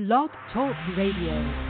Blog Talk Radio.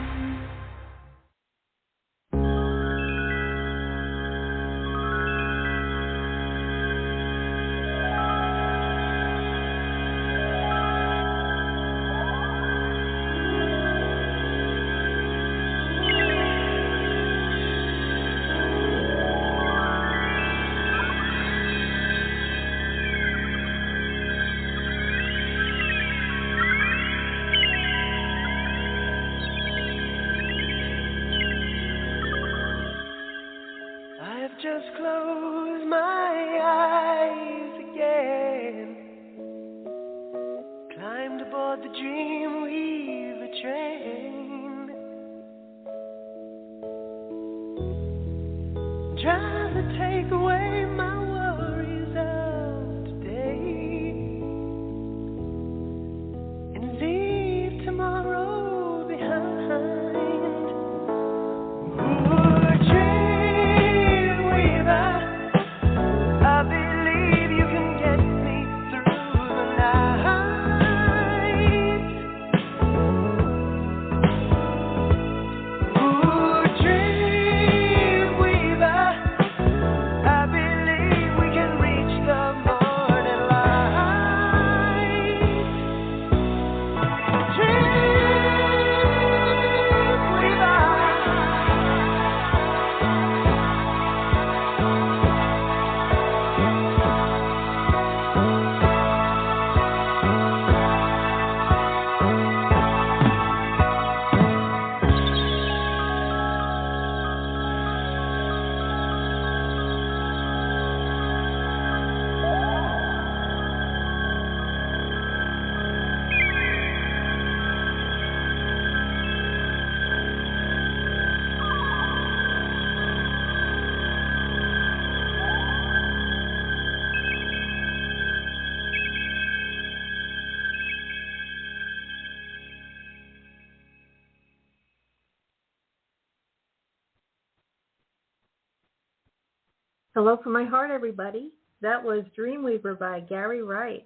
Hello from my heart, everybody. That was Dreamweaver by Gary Wright.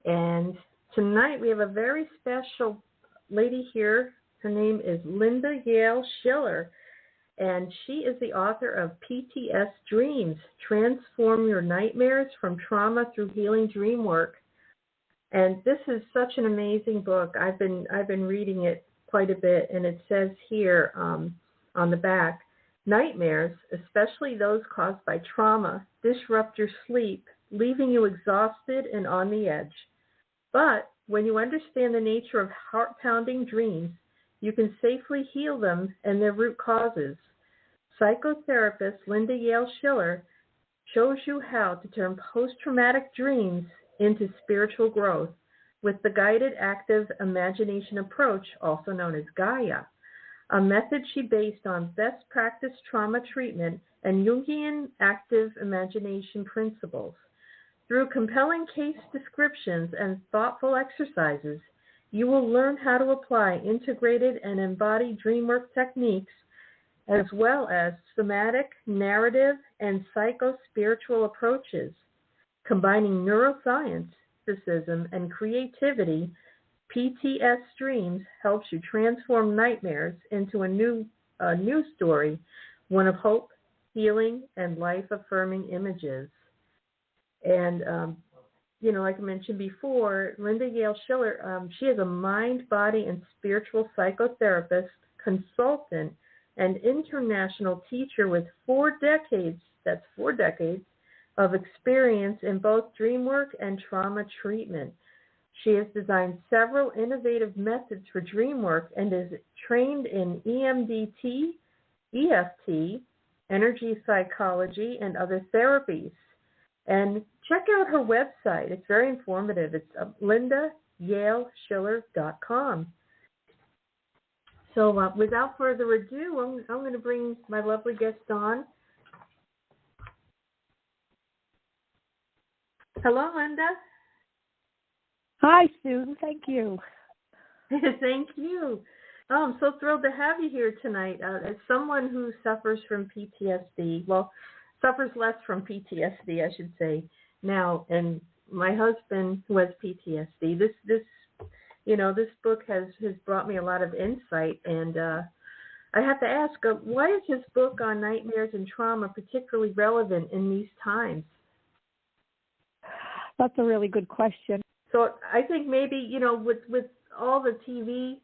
And tonight we have a very special lady here. Her name is Linda Yael Schiller. And she is the author of PTSDreams, Transform Your Nightmares from Trauma Through Healing Dreamwork. And this is such an amazing book. I've been reading it quite a bit, and it says here on the back, nightmares, especially those caused by trauma, disrupt your sleep, leaving you exhausted and on the edge. But when you understand the nature of heart-pounding dreams, you can safely heal them and their root causes. Psychotherapist Linda Yael Schiller shows you how to turn post-traumatic dreams into spiritual growth with the guided active imagination approach, also known as Gaia, a method she based on best practice trauma treatment and Jungian active imagination principles. Through compelling case descriptions and thoughtful exercises, you will learn how to apply integrated and embodied dreamwork techniques, as well as somatic, narrative, and psycho-spiritual approaches. Combining neuroscience, mysticism, and creativity, PTSDreams helps you transform nightmares into a new story, one of hope, healing, and life-affirming images. And, like I mentioned before, Linda Yael Schiller, she is a mind, body, and spiritual psychotherapist, consultant, and international teacher with 4 decades, that's 4 decades, of experience in both dreamwork and trauma treatment. She has designed several innovative methods for dreamwork and is trained in EMDT, EFT, energy psychology, and other therapies. And check out her website. It's very informative. It's lindayaelschiller.com. So without further ado, I'm going to bring my lovely guest on. Hello, Linda. Hi, Sue. Thank you. Thank you. Oh, I'm so thrilled to have you here tonight. As someone who suffers from PTSD, well, suffers less from PTSD, I should say, now, and my husband who has PTSD, this this book has brought me a lot of insight, and I have to ask, why is his book on nightmares and trauma particularly relevant in these times? That's a really good question. So I think maybe, with all the TV,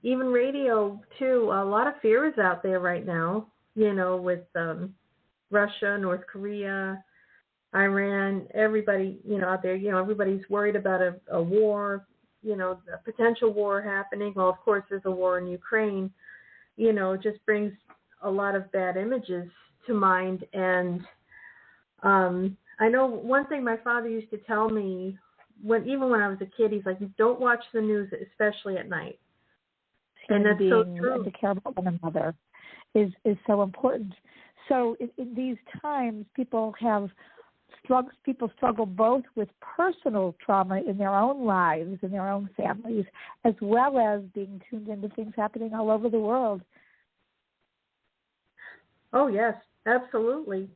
even radio too, a lot of fear is out there right now, with Russia, North Korea, Iran, everybody, out there, everybody's worried about a war, a potential war happening. Well, of course, there's a war in Ukraine. It just brings a lot of bad images to mind. And I know one thing my father used to tell me, even when I was a kid, he's like, don't watch the news, especially at night. And that's so true. And to care about one another is so important. So in these times, people struggle both with personal trauma in their own lives, in their own families, as well as being tuned into things happening all over the world. Oh, yes, absolutely.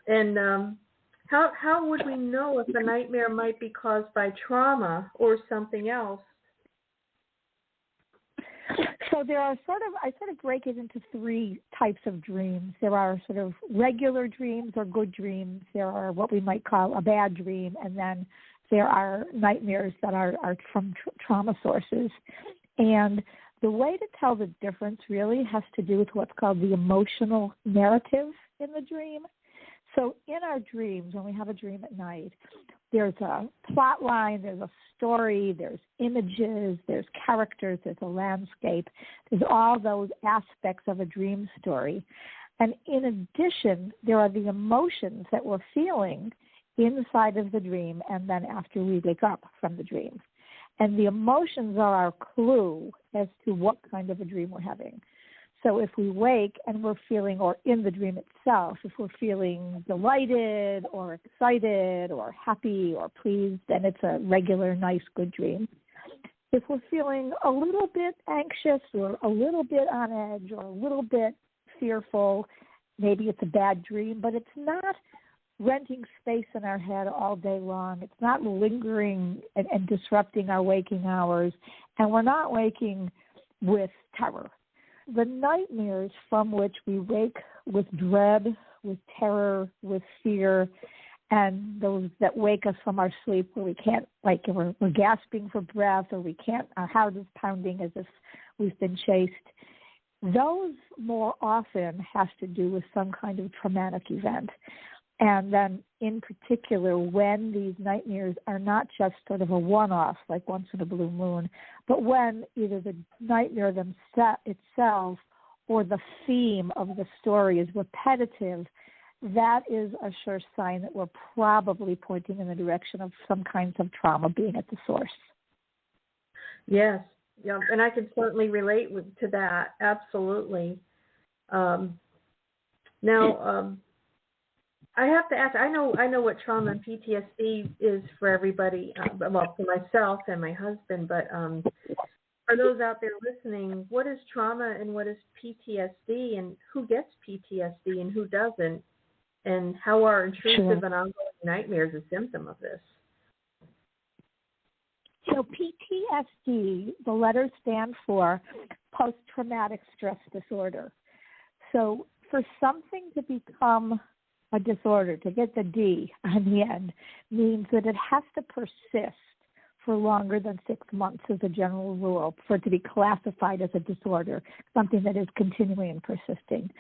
And how would we know if a nightmare might be caused by trauma or something else? So there are I break it into three types of dreams. There are sort of regular dreams or good dreams. There are what we might call a bad dream, and then there are nightmares that are from trauma sources. And the way to tell the difference really has to do with what's called the emotional narrative in the dream. So in our dreams, when we have a dream at night, there's a plot line, there's a story, there's images, there's characters, there's a landscape. There's all those aspects of a dream story. And in addition, there are the emotions that we're feeling inside of the dream and then after we wake up from the dream. And the emotions are our clue as to what kind of a dream we're having. So if we wake and we're feeling, or in the dream itself, if we're feeling delighted or excited or happy or pleased, then it's a regular, nice, good dream. If we're feeling a little bit anxious or a little bit on edge or a little bit fearful, maybe it's a bad dream, but it's not renting space in our head all day long. It's not lingering and disrupting our waking hours, and we're not waking with terror. The nightmares from which we wake with dread, with terror, with fear, and those that wake us from our sleep where we can't, like we're gasping for breath or we can't, our heart is pounding as if we've been chased, those more often has to do with some kind of traumatic event. And then in particular, when these nightmares are not just sort of a one-off, like once in a blue moon, but when either the nightmare itself or the theme of the story is repetitive, that is a sure sign that we're probably pointing in the direction of some kinds of trauma being at the source. Yes, yeah, and I can certainly relate to that, absolutely. I have to ask, I know what trauma and PTSD is for everybody, well, for myself and my husband, but for those out there listening, what is trauma and what is PTSD, and who gets PTSD and who doesn't, and how are intrusive and ongoing nightmares a symptom of this? So PTSD, the letters stand for post-traumatic stress disorder. So for something to become a disorder, to get the D on the end, means that it has to persist for longer than 6 months as a general rule for it to be classified as a disorder, something that is continuing and persisting.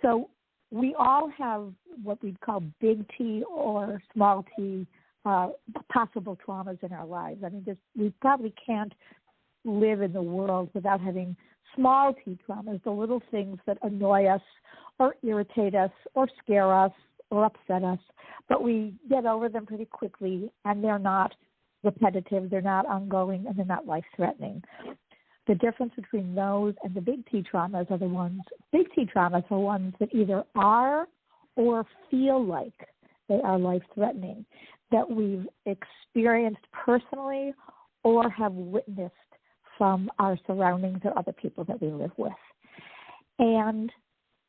So we all have what we'd call big T or small t possible traumas in our lives. I mean, we probably can't live in the world without having small t traumas, the little things that annoy us or irritate us or scare us or upset us, but we get over them pretty quickly, and they're not repetitive, they're not ongoing, and they're not life-threatening. The difference between those and the big T traumas are big T traumas are ones that either are or feel like they are life-threatening, that we've experienced personally or have witnessed from our surroundings or other people that we live with. And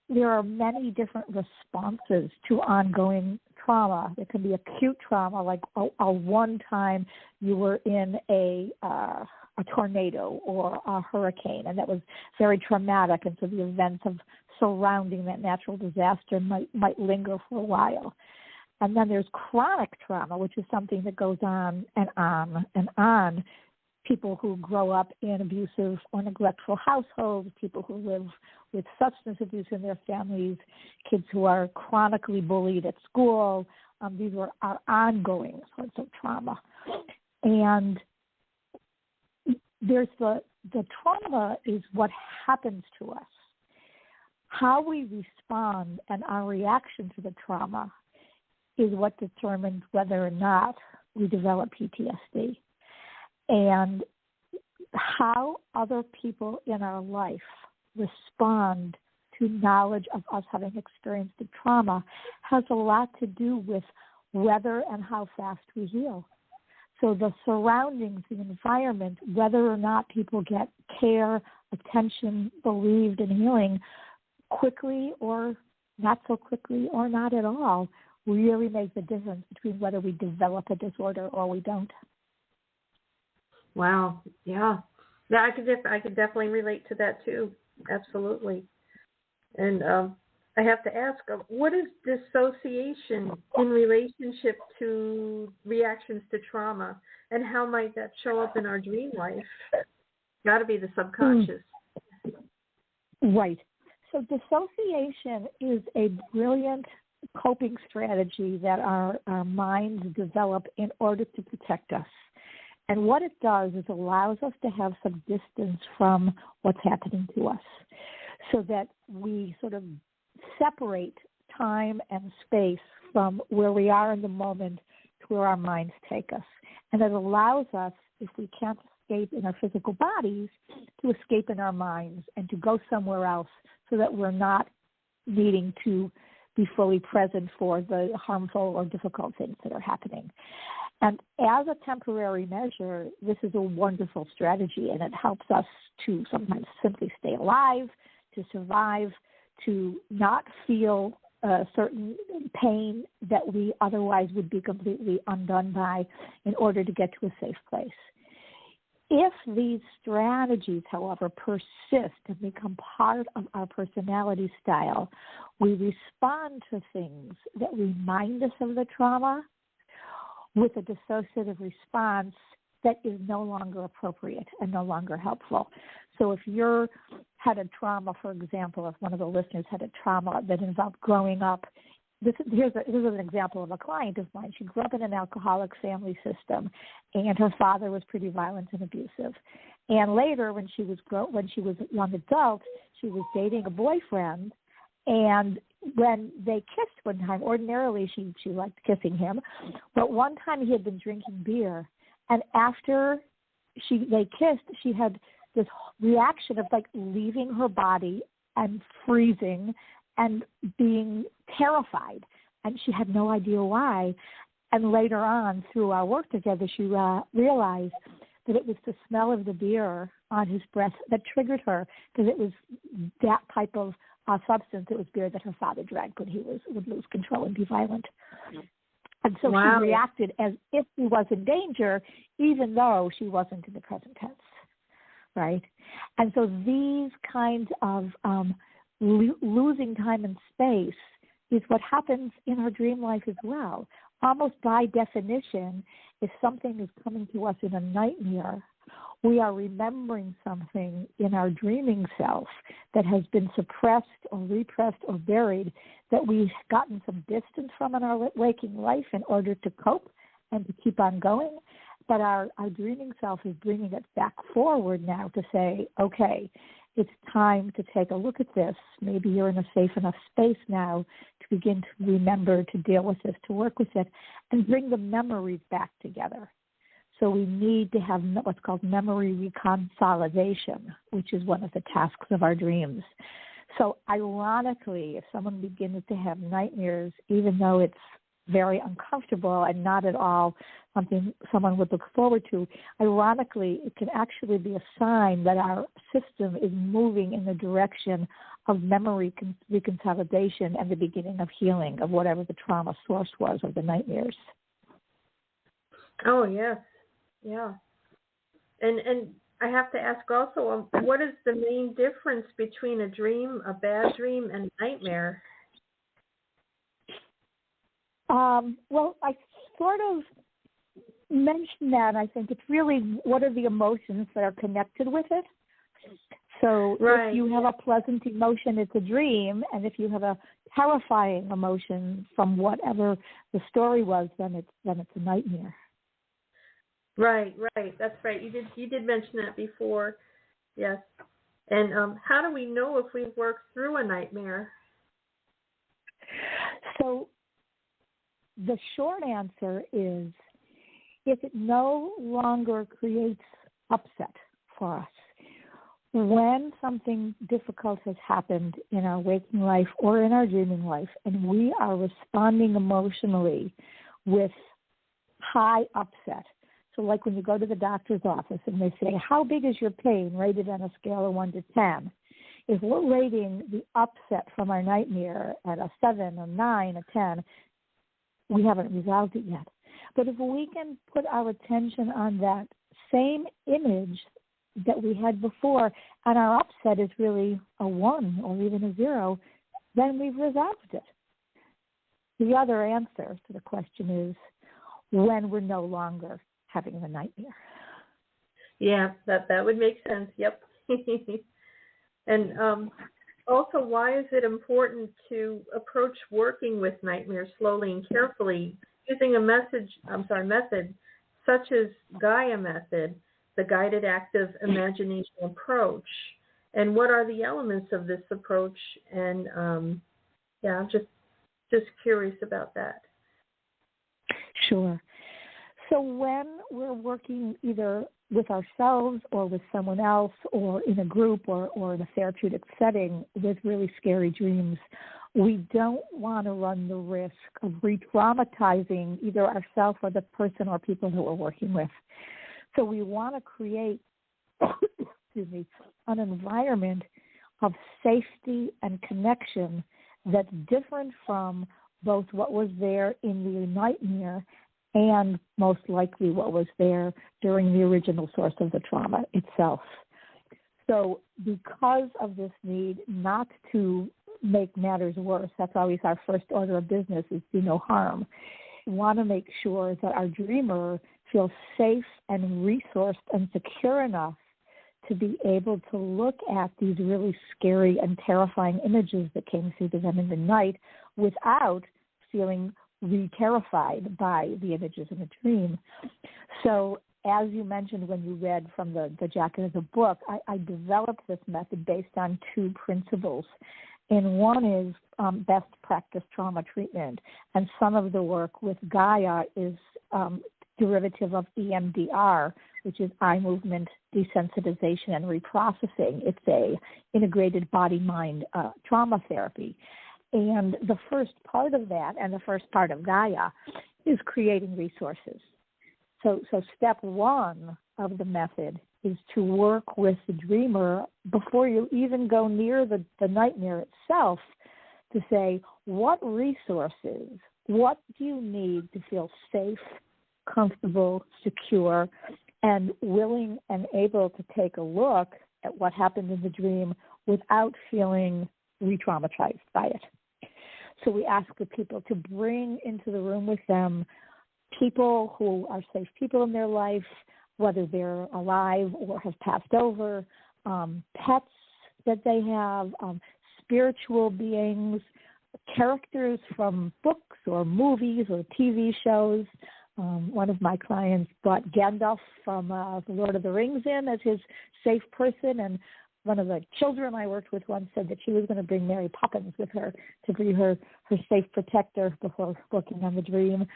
there are many different responses to ongoing trauma. It can be acute trauma, like a one time you were in a tornado or a hurricane, and that was very traumatic, and so the events of surrounding that natural disaster might linger for a while. And then there's chronic trauma, which is something that goes on and on and on. People who grow up in abusive or neglectful households, people who live with substance abuse in their families, kids who are chronically bullied at school. These are ongoing sorts of trauma. And there's the trauma is what happens to us. How we respond and our reaction to the trauma is what determines whether or not we develop PTSD. And how other people in our life respond to knowledge of us having experienced the trauma has a lot to do with whether and how fast we heal. So the surroundings, the environment, whether or not people get care, attention, believed in healing quickly or not so quickly or not at all, really make the difference between whether we develop a disorder or we don't. Wow. Yeah. I could definitely relate to that too. Absolutely. And I have to ask, what is dissociation in relationship to reactions to trauma, and how might that show up in our dream life? Got to be the subconscious. Right. So dissociation is a brilliant coping strategy that our minds develop in order to protect us. And what it does is allows us to have some distance from what's happening to us so that we sort of separate time and space from where we are in the moment to where our minds take us. And it allows us, if we can't escape in our physical bodies, to escape in our minds and to go somewhere else so that we're not needing to be fully present for the harmful or difficult things that are happening. And as a temporary measure, this is a wonderful strategy, and it helps us to sometimes simply stay alive, to survive, to not feel certain pain that we otherwise would be completely undone by in order to get to a safe place. If these strategies, however, persist and become part of our personality style, we respond to things that remind us of the trauma with a dissociative response that is no longer appropriate and no longer helpful. So if you had a trauma, for example, if one of the listeners had a trauma that involved growing up, here's an example of a client of mine. She grew up in an alcoholic family system, and her father was pretty violent and abusive. And later, when she was a young adult, she was dating a boyfriend, and when they kissed one time, ordinarily she liked kissing him, but one time he had been drinking beer, and after they kissed, she had this reaction of like leaving her body and freezing and being terrified, and she had no idea why. And later on, through our work together, she realized that it was the smell of the beer on his breath that triggered her, because it was that type of substance. It was beer that her father drank when he would lose control and be violent. And so Wow. She reacted as if he was in danger, even though she wasn't in the present tense, right? And so these kinds of losing time and space is what happens in our dream life as well. Almost by definition, if something is coming to us in a nightmare, we are remembering something in our dreaming self that has been suppressed or repressed or buried, that we've gotten some distance from in our waking life in order to cope and to keep on going. But our dreaming self is bringing it back forward now to say, okay, it's time to take a look at this. Maybe you're in a safe enough space now to begin to remember, to deal with this, to work with it, and bring the memories back together. So we need to have what's called memory reconsolidation, which is one of the tasks of our dreams. So ironically, if someone begins to have nightmares, even though it's very uncomfortable and not at all something someone would look forward to. Ironically, it can actually be a sign that our system is moving in the direction of memory reconsolidation and the beginning of healing of whatever the trauma source was of the nightmares. Oh, yes. Yeah. And I have to ask also, what is the main difference between a dream, a bad dream, and a nightmare? Well, I sort of mentioned that. I think it's really what are the emotions that are connected with it. So if you have a pleasant emotion, it's a dream, and if you have a terrifying emotion from whatever the story was, then it's a nightmare. Right. That's right. You did mention that before. Yes. And how do we know if we've worked through a nightmare? So the short answer is if it no longer creates upset for us. When something difficult has happened in our waking life or in our dreaming life, and we are responding emotionally with high upset. So like when you go to the doctor's office and they say, how big is your pain, rated on a scale of 1 to 10? If we're rating the upset from our nightmare at a 7, a 9, a 10, we haven't resolved it yet. But if we can put our attention on that same image that we had before, and our upset is really a 1 or even a 0, then we've resolved it. The other answer to the question is when we're no longer having the nightmare. Yeah, that would make sense. Yep. And also, why is it important to approach working with nightmares slowly and carefully using a method such as Gaia method, the guided active imagination approach? And what are the elements of this approach? And I'm just curious about that. Sure. So when we're working either with ourselves or with someone else or in a group or in a therapeutic setting with really scary dreams, we don't want to run the risk of re-traumatizing either ourselves or the person or people who we're working with. So we want to create an environment of safety and connection that's different from both what was there in the nightmare and most likely what was there during the original source of the trauma itself. So because of this need not to make matters worse, that's always our first order of business, is do no harm. We want to make sure that our dreamer feels safe and resourced and secure enough to be able to look at these really scary and terrifying images that came through to them in the night without feeling re-terrified by the images in the dream. So as you mentioned when you read from the jacket of the book, I developed this method based on 2 principles. And one is best practice trauma treatment. And some of the work with Gaia is derivative of EMDR, which is eye movement desensitization and reprocessing. It's a integrated body-mind trauma therapy. And the first part of that and the first part of Gaia is creating resources. So step 1 of the method is to work with the dreamer before you even go near the nightmare itself to say, what resources, what do you need to feel safe, comfortable, secure, and willing and able to take a look at what happened in the dream without feeling re-traumatized by it. So we ask the people to bring into the room with them people who are safe people in their life, whether they're alive or have passed over, pets that they have, spiritual beings, characters from books or movies or TV shows. One of my clients brought Gandalf from The Lord of the Rings in as his safe person, and one of the children I worked with once said that she was going to bring Mary Poppins with her to be her safe protector before working on the dream.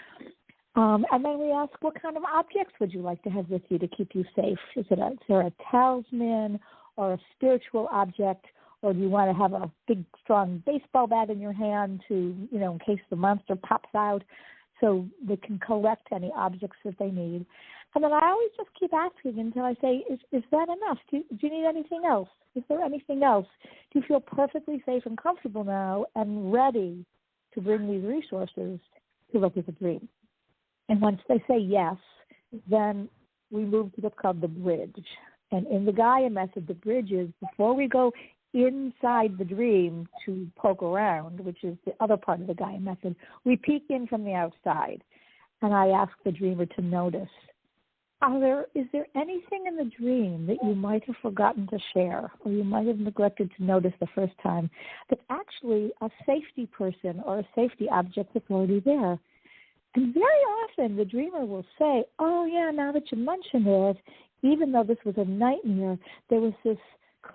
And then we ask, what kind of objects would you like to have with you to keep you safe? Is there a talisman or a spiritual object, or do you want to have a big, strong baseball bat in your hand to, in case the monster pops out? so they can collect any objects that they need. And then I always just keep asking until I say, is that enough? Do you need anything else? Is there anything else? Do you feel perfectly safe and comfortable now and ready to bring these resources to look at the dream? And once they say yes, then we move to what's called the bridge. And in the Gaia method, the bridge is before we go inside the dream to poke around, which is the other part of the Gaia method, we peek in from the outside. And I ask the dreamer to notice, is there anything in the dream that you might have forgotten to share or you might have neglected to notice the first time that's actually a safety person or a safety object that's already there? And very often the dreamer will say, oh, yeah, now that you mention it, even though this was a nightmare, there was this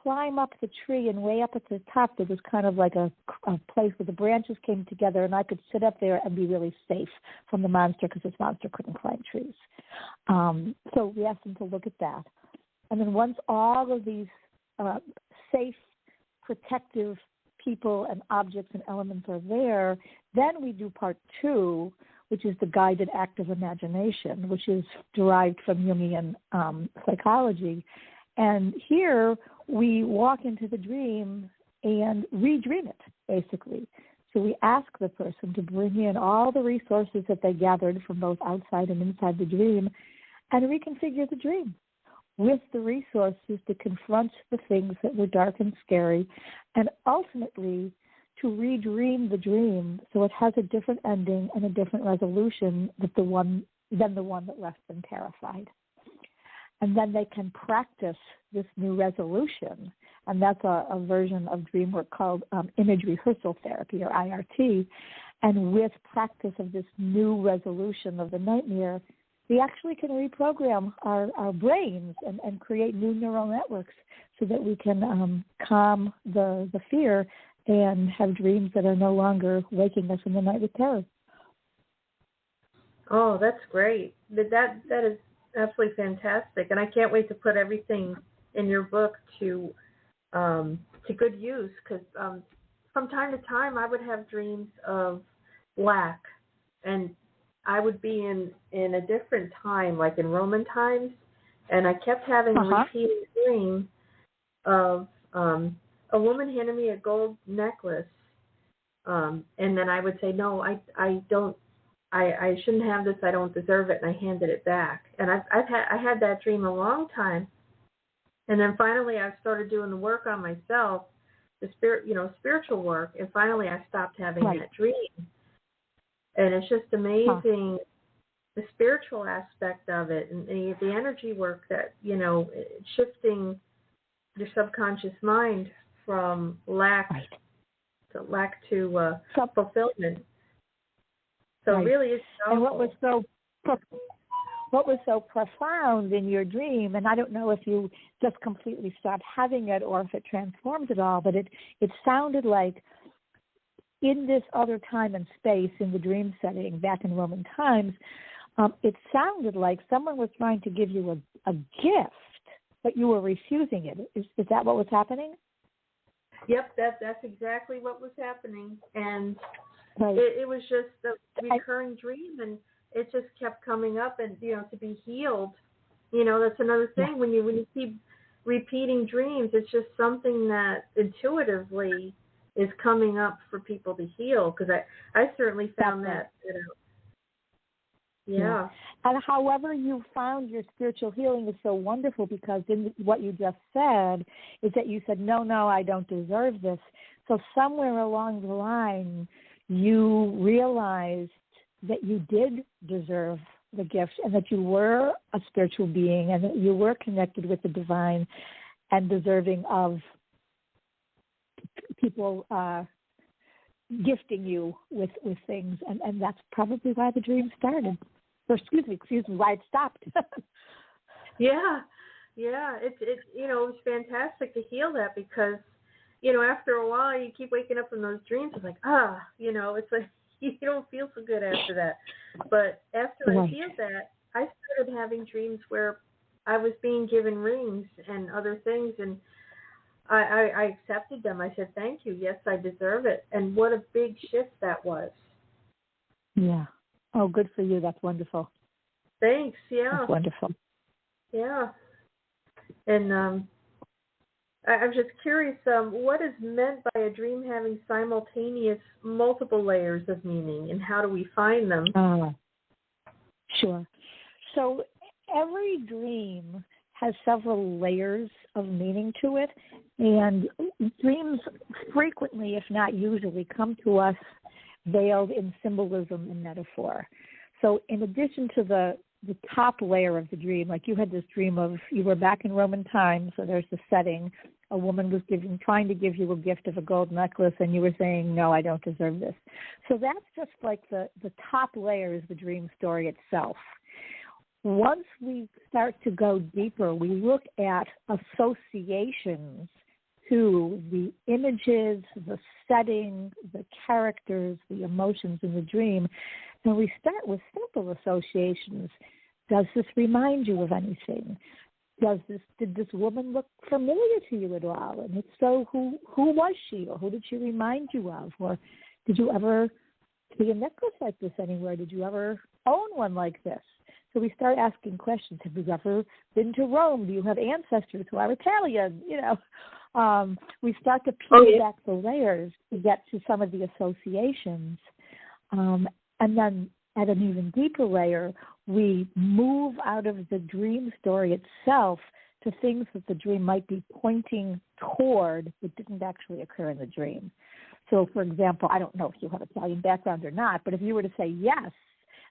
climb up the tree, and way up at the top there was kind of like a place where the branches came together, and I could sit up there and be really safe from the monster because this monster couldn't climb trees. So we asked them to look at that. And then once all of these safe, protective people and objects and elements are there, then we do part 2, which is the guided active imagination, which is derived from Jungian psychology. And here we walk into the dream and redream it, basically. So we ask the person to bring in all the resources that they gathered from both outside and inside the dream and reconfigure the dream with the resources to confront the things that were dark and scary, and ultimately to redream the dream so it has a different ending and a different resolution than the one that left them terrified. And then they can practice this new resolution. And that's a version of dream work called image rehearsal therapy, or IRT. And with practice of this new resolution of the nightmare, we actually can reprogram our brains and create new neural networks so that we can calm the fear and have dreams that are no longer waking us in the night with terror. Oh, that's great. That is absolutely fantastic, and I can't wait to put everything in your book to good use, because from time to time I would have dreams of lack, and I would be in a different time, like in Roman times, and I kept having a repeating dream of a woman handed me a gold necklace, and then I would say, no, I don't. I shouldn't have this. I don't deserve it, and I handed it back. And I had that dream a long time, and then finally I started doing the work on myself, the spiritual work, and finally I stopped having that dream. And it's just amazing, the spiritual aspect of it, and the energy work that shifting your subconscious mind from lack to fulfillment. So really, it's powerful. And what was so profound in your dream, and I don't know if you just completely stopped having it or if it transformed at all, but it sounded like in this other time and space, in the dream setting back in Roman times, it sounded like someone was trying to give you a gift, but you were refusing it. Is that what was happening? Yep, that's exactly what was happening. And it was just a recurring dream, and it just kept coming up. And to be healed, that's another thing. When you keep repeating dreams, it's just something that intuitively is coming up for people to heal. Because I certainly found that. Yeah. And however you found your spiritual healing is so wonderful, because in what you just said is that you said, no, I don't deserve this. So somewhere along the line, you realized that you did deserve the gift, and that you were a spiritual being, and that you were connected with the divine and deserving of people gifting you with things. And that's probably why the dream started. Or excuse me, why it stopped. Yeah. It was fantastic to heal that, because after a while you keep waking up from those dreams. It's like, it's like you don't feel so good after that. But after I healed that, I started having dreams where I was being given rings and other things, and I accepted them. I said, thank you. Yes, I deserve it. And what a big shift that was. Yeah. Oh, good for you. That's wonderful. Thanks. Yeah. That's wonderful. Yeah. And I'm just curious, what is meant by a dream having simultaneous multiple layers of meaning, and how do we find them? Sure. So every dream has several layers of meaning to it, and dreams frequently, if not usually, come to us veiled in symbolism and metaphor. So in addition to the top layer of the dream, like you had this dream of you were back in Roman times, so there's the setting. A woman was trying to give you a gift of a gold necklace, and you were saying, no, I don't deserve this. So that's just like the top layer is the dream story itself. Once we start to go deeper, we look at associations to the images, the setting, the characters, the emotions in the dream. And we start with simple associations. Does this remind you of anything? Did this woman look familiar to you at all? And if so, who was she, or who did she remind you of? Or did you ever see a necklace like this anywhere? Did you ever own one like this? So we start asking questions. Have you ever been to Rome? Do you have ancestors who are Italian? We start to peel back the layers to get to some of the associations. And then at an even deeper layer, we move out of the dream story itself to things that the dream might be pointing toward that didn't actually occur in the dream. So, for example, I don't know if you have Italian background or not, but if you were to say yes,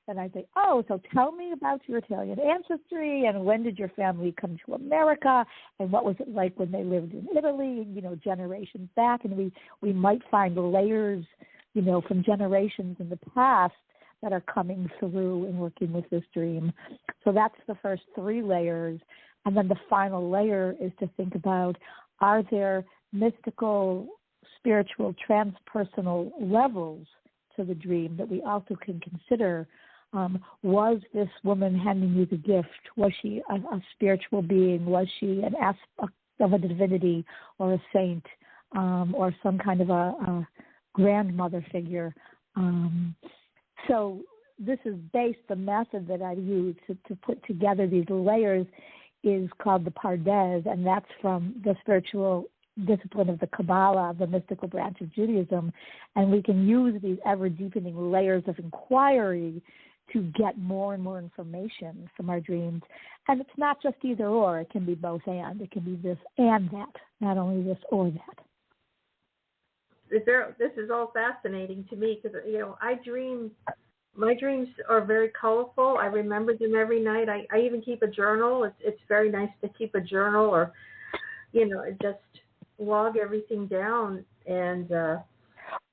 then I'd say, oh, so tell me about your Italian ancestry, and when did your family come to America, and what was it like when they lived in Italy, generations back. And we might find layers, from generations in the past that are coming through and working with this dream. So that's the first three layers. And then the final layer is to think about, are there mystical, spiritual, transpersonal levels to the dream that we also can consider? Was this woman handing you the gift? Was she a spiritual being? Was she an aspect of a divinity or a saint, or some kind of a grandmother figure? So this is the method that I use to put together these layers is called the Pardes, and that's from the spiritual discipline of the Kabbalah, the mystical branch of Judaism. And we can use these ever-deepening layers of inquiry to get more and more information from our dreams. And it's not just either or. It can be both and. It can be this and that, not only this or that. This is all fascinating to me because, I dream. My dreams are very colorful. I remember them every night. I even keep a journal. It's very nice to keep a journal or, just log everything down. And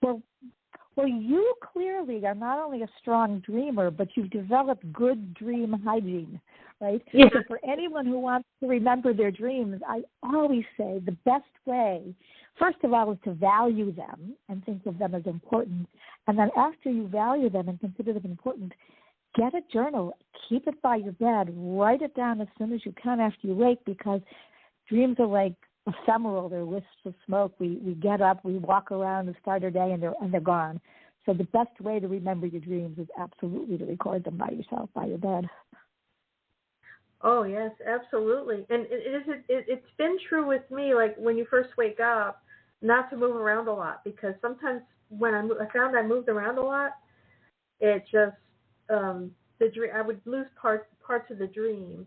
Well, you clearly are not only a strong dreamer, but you've developed good dream hygiene, right? Yeah. So for anyone who wants to remember their dreams, I always say the best way, first of all, is to value them and think of them as important. And then after you value them and consider them important, get a journal, keep it by your bed, write it down as soon as you can after you wake, because dreams are like ephemeral. They're wisps of smoke. We get up, we walk around and start our day, and they're gone. So the best way to remember your dreams is absolutely to record them by yourself, by your bed. Oh, yes, absolutely. And it's been true with me, like when you first wake up, not to move around a lot, because sometimes when I found I moved around a lot, it just, the dream, I would lose parts of the dream.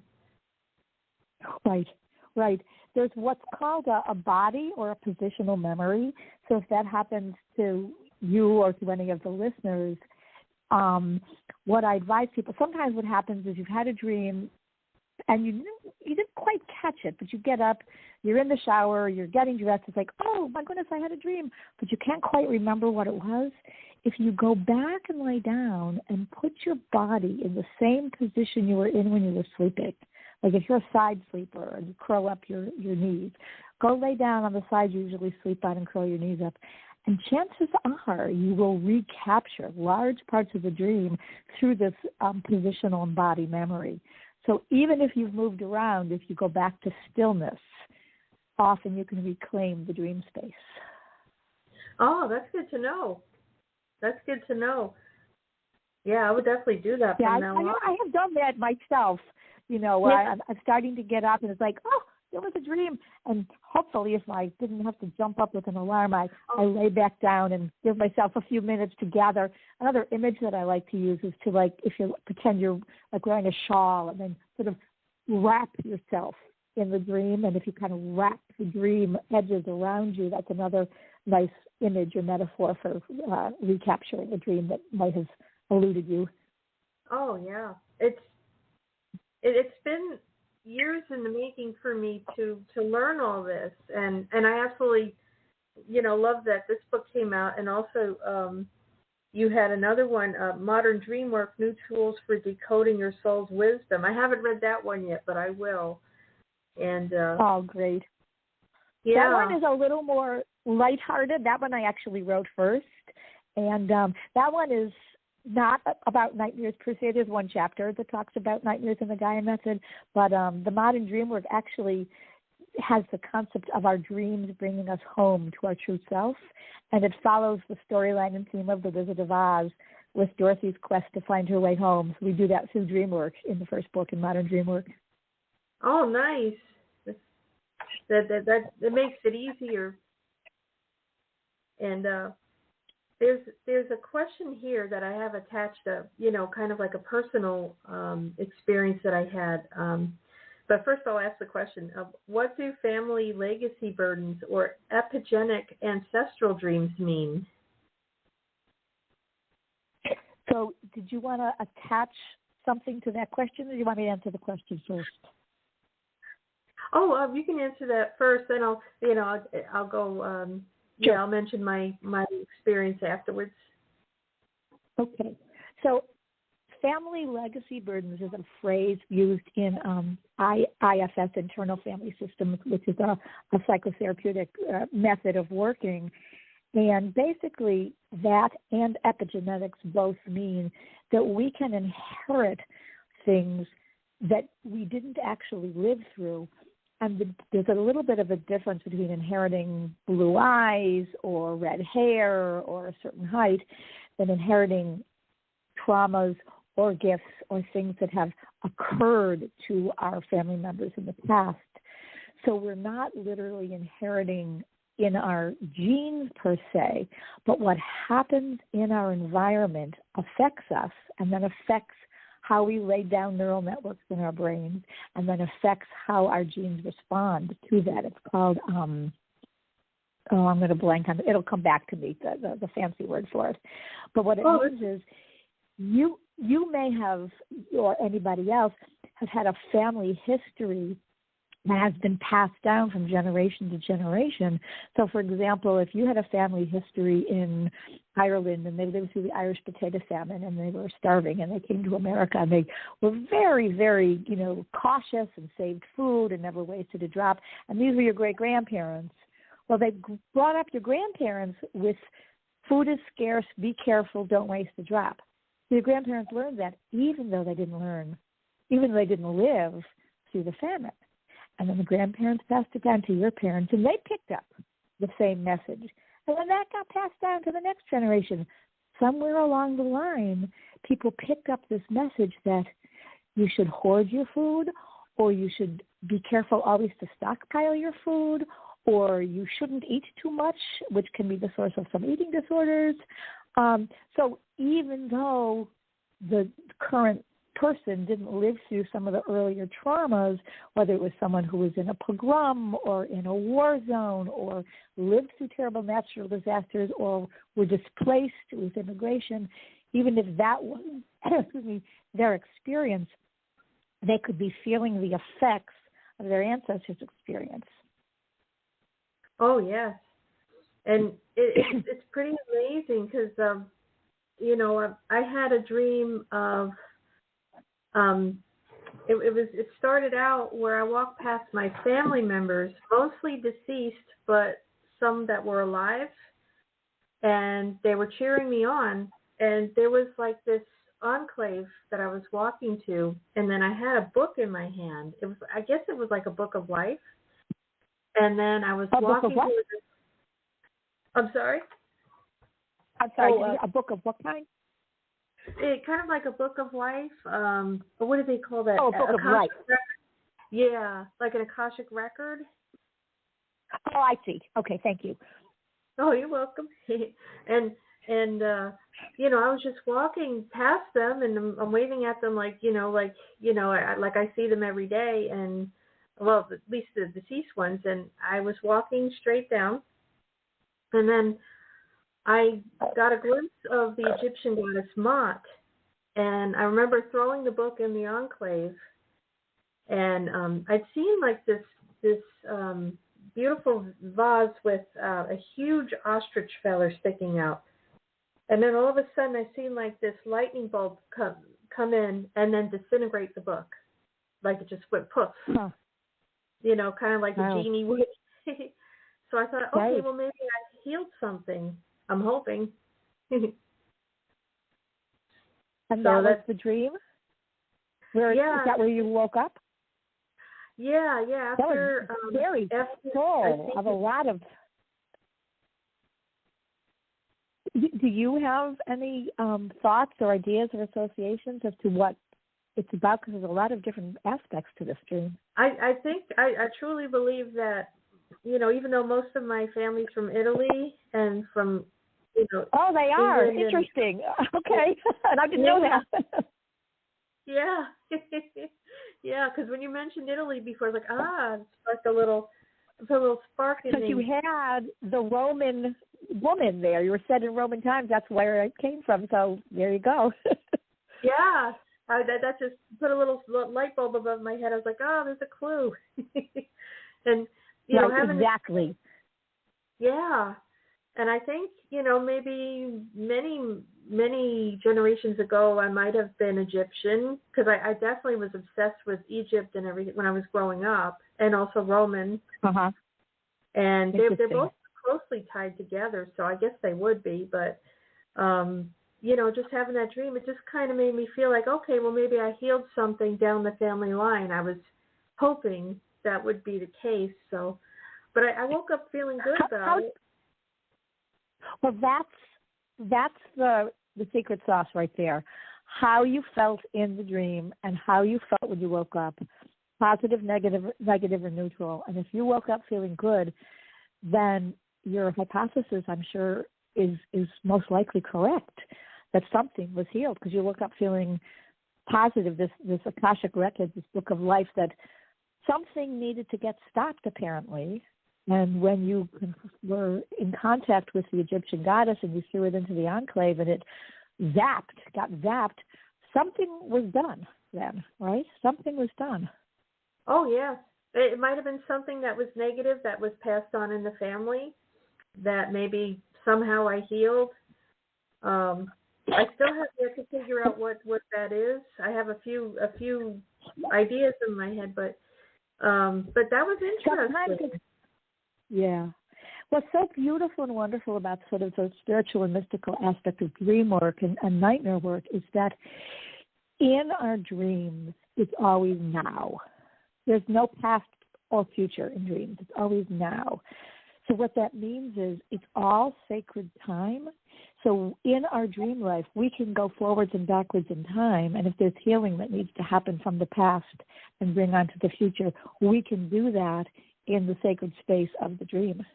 Right. There's what's called a body or a positional memory. So if that happens to you or to any of the listeners, what I advise people, sometimes what happens is you've had a dream and you didn't quite catch it, but you get up, you're in the shower, you're getting dressed, it's like, oh my goodness, I had a dream, but you can't quite remember what it was. If you go back and lay down and put your body in the same position you were in when you were sleeping, like if you're a side sleeper and you curl up your knees, go lay down on the side you usually sleep on and curl your knees up. And chances are you will recapture large parts of the dream through this positional and body memory. So even if you've moved around, if you go back to stillness, often you can reclaim the dream space. Oh, that's good to know. Yeah, I would definitely do that Yeah, from now on. I have done that myself. I'm starting to get up and it's like, oh, it was a dream. And hopefully if I didn't have to jump up with an alarm, I lay back down and give myself a few minutes to gather. Another image that I like to use is to, like, if you pretend you're like wearing a shawl and then sort of wrap yourself in the dream. And if you kind of wrap the dream edges around you, that's another nice image or metaphor for recapturing a dream that might have eluded you. Oh, yeah. It's been years in the making for me to learn all this, and I absolutely, love that this book came out, and also you had another one, Modern Dreamwork: New Tools for Decoding Your Soul's Wisdom. I haven't read that one yet, but I will. And oh, great. Yeah. That one is a little more lighthearted. That one I actually wrote first, and that one is not about nightmares per se. There's one chapter that talks about nightmares in the Gaia method, but the Modern Dreamwork actually has the concept of our dreams bringing us home to our true self, and it follows the storyline and theme of The Wizard of Oz with Dorothy's quest to find her way home. So we do that through Dreamwork in the first book in Modern Dreamwork. Oh, nice. That makes it easier. And there's a question here that I have attached to, kind of like a personal experience that I had. But first I'll ask the question of, what do family legacy burdens or epigenetic ancestral dreams mean? So did you want to attach something to that question, or do you want me to answer the question first? Oh, you can answer that first, then I'll go. Sure. I'll mention my experience afterwards. Okay. So family legacy burdens is a phrase used in IFS, Internal Family Systems, which is a psychotherapeutic method of working. And basically that and epigenetics both mean that we can inherit things that we didn't actually live through. And there's a little bit of a difference between inheriting blue eyes or red hair or a certain height than inheriting traumas or gifts or things that have occurred to our family members in the past. So we're not literally inheriting in our genes per se, but what happens in our environment affects us and then affects how we lay down neural networks in our brains, and then affects how our genes respond to that. It's called, I'm going to blank on it. It'll come back to me, the fancy word for it. But what it means is you may have, or anybody else, has had a family history that has been passed down from generation to generation. So, for example, if you had a family history in Ireland and they lived through the Irish potato famine and they were starving and they came to America and they were very, very, cautious and saved food and never wasted a drop, and these were your great-grandparents, well, they brought up your grandparents with food is scarce, be careful, don't waste a drop. So your grandparents learned that even though they didn't live through the famine. And then the grandparents passed it down to your parents, and they picked up the same message. And then that got passed down to the next generation. Somewhere along the line, people picked up this message that you should hoard your food, or you should be careful always to stockpile your food, or you shouldn't eat too much, which can be the source of some eating disorders. So even though the current person didn't live through some of the earlier traumas, whether it was someone who was in a pogrom or in a war zone or lived through terrible natural disasters or were displaced with immigration, even if that was their experience, they could be feeling the effects of their ancestors' experience. Oh, yes. And it's pretty amazing because, I had a dream of, it started out where I walked past my family members, mostly deceased, but some that were alive, and they were cheering me on. And there was like this enclave that I was walking to, and then I had a book in my hand. I guess it was like a book of life. And then I was walking through this. I'm sorry? I'm sorry, a book of what kind? it kind of like a book of life. But what do they call that? Oh, a book of life. Yeah, like an Akashic record. Oh, I see. Okay, thank you. Oh, you're welcome. and I was just walking past them, and I'm waving at them like I see them every day, and well, at least the deceased ones. And I was walking straight down, and then I got a glimpse of the Egyptian goddess Mot, and I remember throwing the book in the enclave, and I'd seen like this beautiful vase with a huge ostrich feather sticking out. And then all of a sudden I seen like this lightning bolt come in and then disintegrate the book. Like it just went poof. Huh. Kind of like a genie would. So I thought, okay, Right. well maybe I healed something. I'm hoping. And so that was the dream? Is that where you woke up? Yeah, after that was very full of a lot of. Do you have any thoughts or ideas or associations as to what it's about? Because there's a lot of different aspects to this dream. I think I truly believe that, even though most of my family's from Italy and from, Oh, they are. England. Interesting. Okay. And I didn't know that. Yeah. Yeah, because when you mentioned Italy before, it's like, it sparked a little spark in me. Because you had the Roman woman there. You were set in Roman times. That's where it came from. So there you go. Yeah. That just put a little light bulb above my head. I was like, there's a clue. And, right, exactly. Yeah. And I think, maybe many generations ago, I might have been Egyptian, because I definitely was obsessed with Egypt and everything when I was growing up, and also Roman. Uh-huh. And they're both closely tied together, so I guess they would be. But, just having that dream, it just kind of made me feel like, okay, well, maybe I healed something down the family line. I was hoping that would be the case. So, but I woke up feeling good about it. Well, that's the secret sauce right there. How you felt in the dream and how you felt when you woke up, positive, negative, or neutral. And if you woke up feeling good, then your hypothesis, I'm sure, is most likely correct, that something was healed because you woke up feeling positive, this Akashic record, this book of life, that something needed to get stopped apparently. And when you were in contact with the Egyptian goddess and you threw it into the enclave and it got zapped, something was done then, right? Something was done. Oh, yeah. It might have been something that was negative that was passed on in the family that maybe somehow I healed. I still have yet to figure out what that is. I have a few ideas in my head, but that was interesting. Yeah. What's so beautiful and wonderful about sort of the spiritual and mystical aspect of dream work and nightmare work is that in our dreams, it's always now. There's no past or future in dreams. It's always now. So what that means is it's all sacred time. So in our dream life, we can go forwards and backwards in time. And if there's healing that needs to happen from the past and bring on to the future, we can do that in the sacred space of the dream.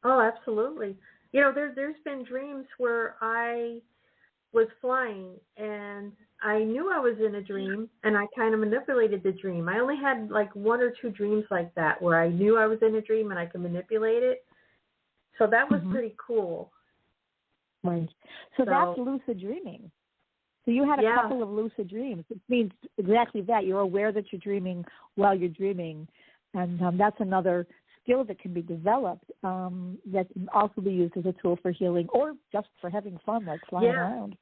Oh, absolutely. There's been dreams where I was flying and I knew I was in a dream and I kind of manipulated the dream. I only had like one or two dreams like that where I knew I was in a dream and I could manipulate it. So that was pretty cool. Right. So that's lucid dreaming. So you had a couple of lucid dreams. It means exactly that. You're aware that you're dreaming while you're dreaming. And that's another skill that can be developed that can also be used as a tool for healing or just for having fun, like flying around.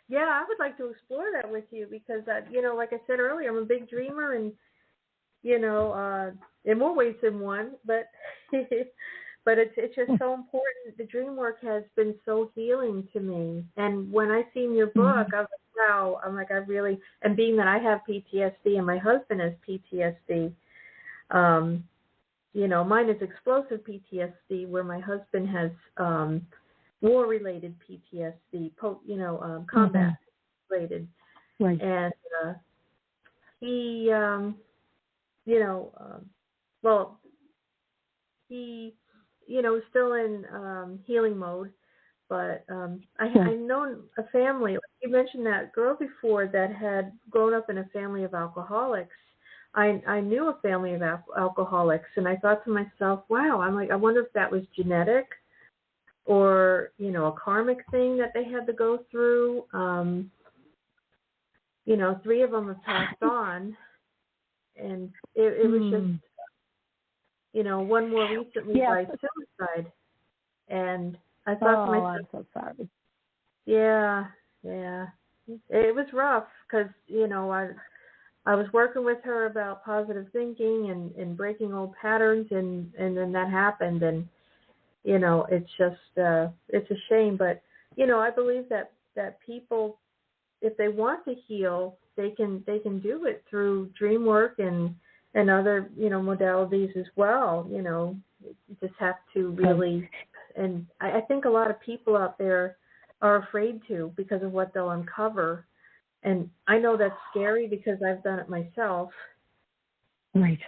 Yeah, I would like to explore that with you because, like I said earlier, I'm a big dreamer and, in more ways than one, but but it's just so important. The dream work has been so healing to me. And when I seen your book, I was like, wow, and being that I have PTSD and my husband has PTSD, mine is explosive PTSD where my husband has war-related PTSD, combat-related. Right. And he, was still in healing mode. But I known a family. You mentioned that girl before that had grown up in a family of alcoholics. I knew a family of alcoholics, and I thought to myself, wow, I wonder if that was genetic or, a karmic thing that they had to go through. 3 of them have passed on, and it was just, one more recently by suicide. And I thought to myself, I'm so sorry. Yeah. It was rough because, I was working with her about positive thinking and breaking old patterns, and then that happened, and it's just it's a shame, but I believe that people, if they want to heal, they can do it through dream work and other modalities as well. You just have to really, and I think a lot of people out there are afraid to because of what they'll uncover. And I know that's scary because I've done it myself. Right.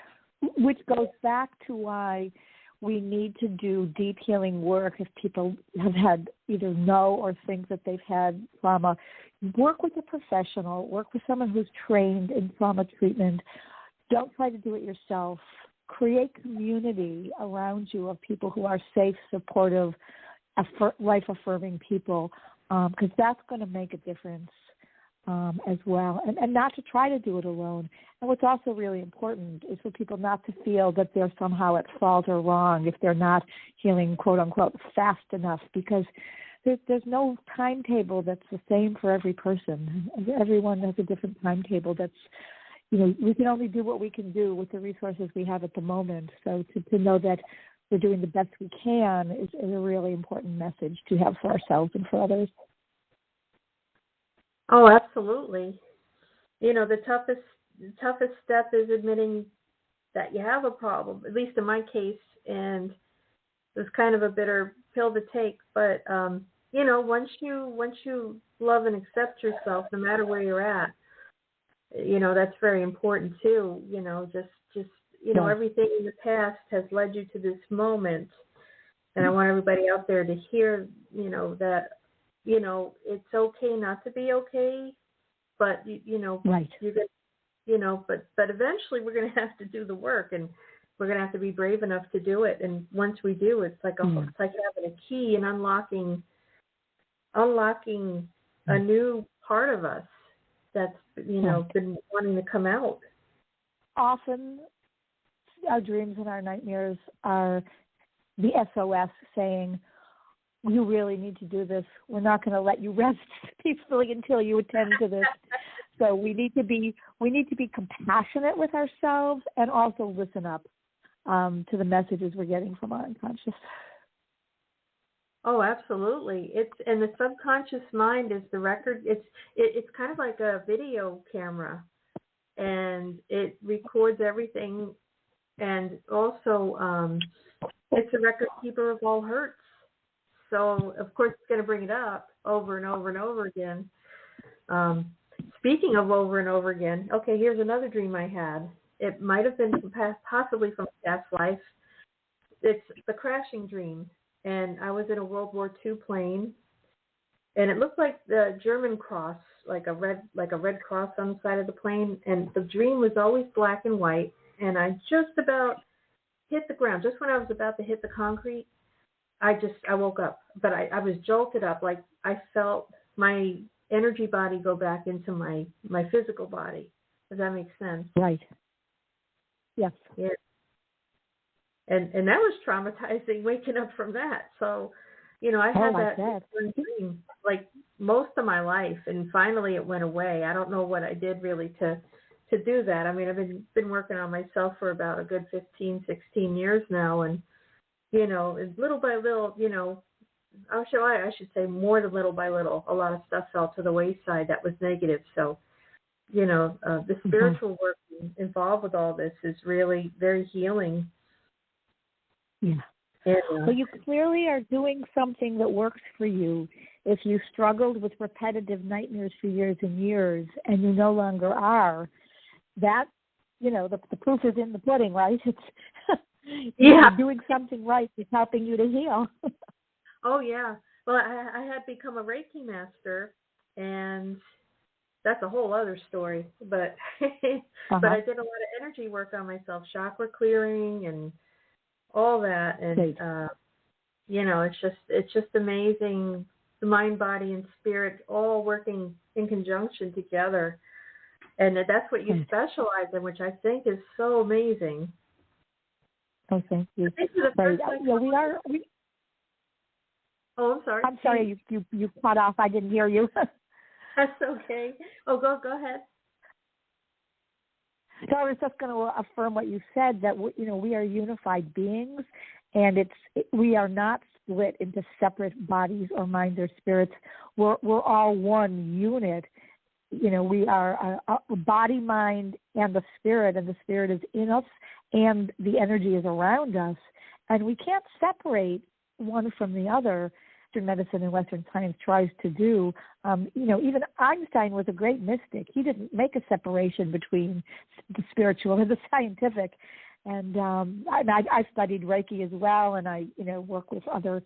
Which goes back to why we need to do deep healing work if people have had either know or think that they've had trauma. Work with a professional. Work with someone who's trained in trauma treatment. Don't try to do it yourself. Create community around you of people who are safe, supportive, life-affirming people, because that's going to make a difference. As well, and not to try to do it alone. And what's also really important is for people not to feel that they're somehow at fault or wrong if they're not healing, quote unquote, fast enough, because there's no timetable that's the same for every person. Everyone has a different timetable. That's, we can only do what we can do with the resources we have at the moment. So to know that we're doing the best we can is a really important message to have for ourselves and for others. Oh, absolutely. The toughest step is admitting that you have a problem, at least in my case, and it was kind of a bitter pill to take. But, once you love and accept yourself, no matter where you're at, that's very important too. Everything in the past has led you to this moment. And I want everybody out there to hear, that, it's okay not to be okay, but right. But eventually we're going to have to do the work, and we're going to have to be brave enough to do it. And once we do, it's like it's like having a key and unlocking a new part of us that's been wanting to come out. Often, our dreams and our nightmares are the SOS saying, you really need to do this. We're not going to let you rest peacefully until you attend to this. So we need to be compassionate with ourselves and also listen up to the messages we're getting from our unconscious. Oh, absolutely. And the subconscious mind is the record. It's kind of like a video camera, and it records everything, and also it's a record keeper of all hurts. So, of course, it's going to bring it up over and over and over again. Speaking of over and over again, okay, here's another dream I had. It might have been possibly from a past life. It's the crashing dream. And I was in a World War II plane, and it looked like the German cross, like a red cross on the side of the plane. And the dream was always black and white. And I just about hit the ground. Just when I was about to hit the concrete, I woke up, but I was jolted up. Like I felt my energy body go back into my physical body. Does that make sense? Right. Yes. Yeah. And that was traumatizing, waking up from that. So, I had that dream like most of my life, and finally it went away. I don't know what I did really to do that. I mean, I've been working on myself for about a good 15, 16 years now, and little by little, I should say more than little by little, a lot of stuff fell to the wayside that was negative. So, the spiritual work involved with all this is really very healing. Yeah. Yeah. Well, you clearly are doing something that works for you. If you struggled with repetitive nightmares for years and years and you no longer are, that, the proof is in the pudding, right? It's you're doing something right. It's helping you to heal. Oh, yeah. Well, I had become a Reiki master, and that's a whole other story. But but I did a lot of energy work on myself, chakra clearing and all that. And, it's just amazing, the mind, body, and spirit all working in conjunction together. And that's what you specialize in, which I think is so amazing. Oh, thank you. Oh, I'm sorry. I'm sorry, you cut off. I didn't hear you. That's okay. Oh, go ahead. So I was just going to affirm what you said, that we are unified beings, and we are not split into separate bodies or minds or spirits. We're all one unit. We are a body, mind, and the spirit is in us, and the energy is around us, and we can't separate one from the other. Western medicine and Western science tries to do. Even Einstein was a great mystic. He didn't make a separation between the spiritual and the scientific. And I studied Reiki as well, and I work with other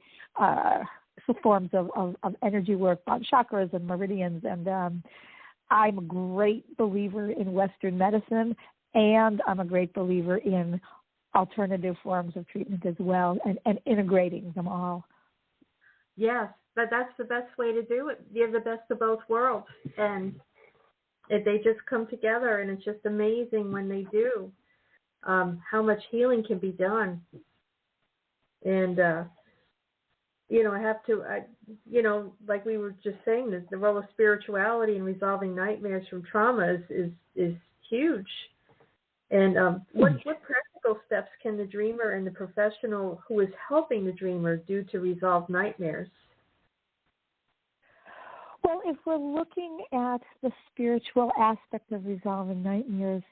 forms of energy work on chakras and meridians. And I'm a great believer in Western medicine, and I'm a great believer in alternative forms of treatment as well, and integrating them all. Yes, that's the best way to do it. You have the best of both worlds, and they just come together, and it's just amazing when they do, how much healing can be done. And, like we were just saying, the role of spirituality in resolving nightmares from trauma is huge. And what practical steps can the dreamer and the professional who is helping the dreamer do to resolve nightmares? Well, if we're looking at the spiritual aspect of resolving nightmares,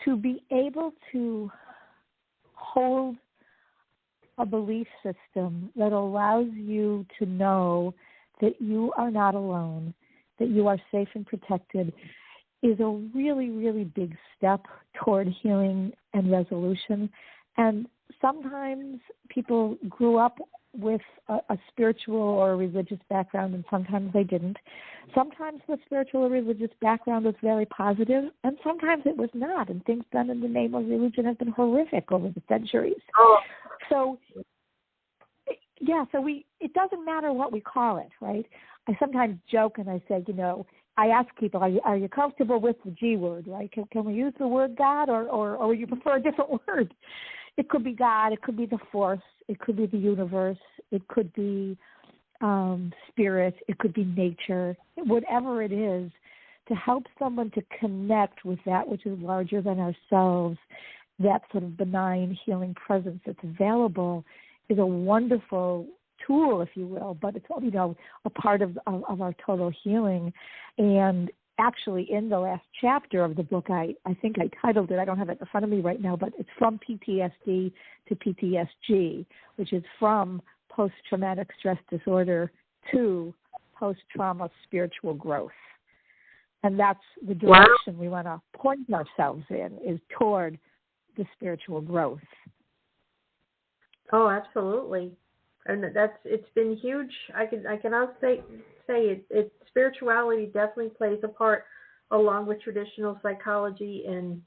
to be able to hold a belief system that allows you to know that you are not alone, that you are safe and protected, is a really, really big step toward healing and resolution. And sometimes people grew up with a spiritual or a religious background, and sometimes they didn't. Sometimes the spiritual or religious background was very positive, and sometimes it was not, and things done in the name of religion have been horrific over the centuries. So it doesn't matter what we call it, right? I sometimes joke and I say, I ask people, are you comfortable with the G word, right? Can we use the word God, or would you prefer a different word? It could be God, it could be the force, it could be the universe, it could be spirit, it could be nature, whatever it is, to help someone to connect with that which is larger than ourselves, that sort of benign healing presence that's available, is a wonderful tool, if you will, but it's a part of our total healing. And actually, in the last chapter of the book, I think I titled it, I don't have it in front of me right now, but it's From PTSD to PTSG, which is from post-traumatic stress disorder to post-trauma spiritual growth. And that's the direction we want to point ourselves in, is toward the spiritual growth. Oh, absolutely. And it's been huge. I can also say it spirituality definitely plays a part, along with traditional psychology, and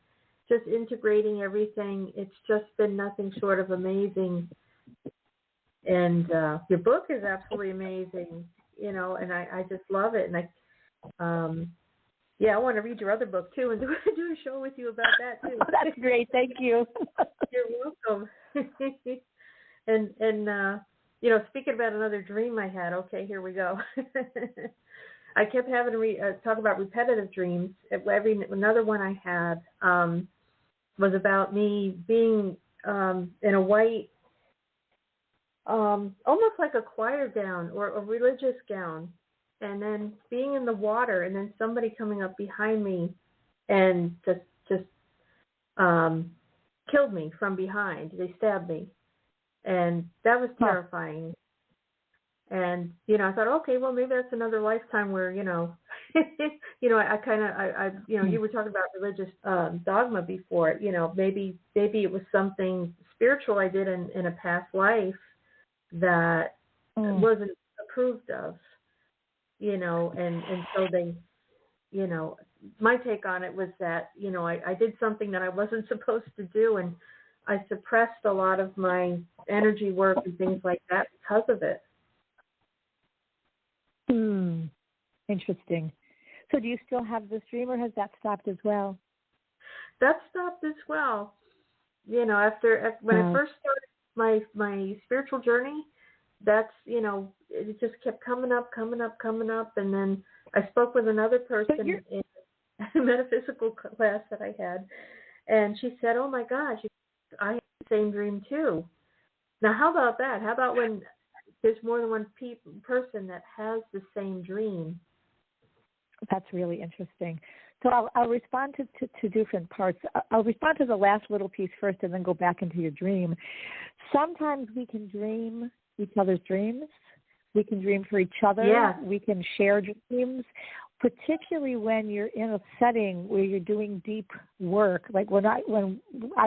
just integrating everything. It's just been nothing short of amazing. And your book is absolutely amazing, and I just love it. And I want to read your other book too, and do a show with you about that too. That's great. Thank you. You're welcome. And speaking about another dream I had, okay, here we go. I kept having to talk about repetitive dreams. Another one I had was about me being in a white, almost like a choir gown or a religious gown, and then being in the water, and then somebody coming up behind me and just killed me from behind. They stabbed me. And that was terrifying. And, I thought, okay, well, maybe that's another lifetime where, I you were talking about religious dogma before, maybe it was something spiritual I did in a past life that wasn't approved of, and so they, my take on it was that, I did something that I wasn't supposed to do, and I suppressed a lot of my energy work and things like that because of it. Interesting. So do you still have this dream, or has that stopped as well? That stopped as well. When I first started my spiritual journey, that's, it just kept coming up. And then I spoke with another person in a metaphysical class that I had, and she said, oh my gosh, I had the same dream too. Now, how about that? How about when there's more than one person that has the same dream? That's really interesting. So I'll respond to two different parts. I'll respond to the last little piece first and then go back into your dream. Sometimes we can dream each other's dreams. We can dream for each other. Yeah. We can share dreams, particularly when you're in a setting where you're doing deep work. Like when I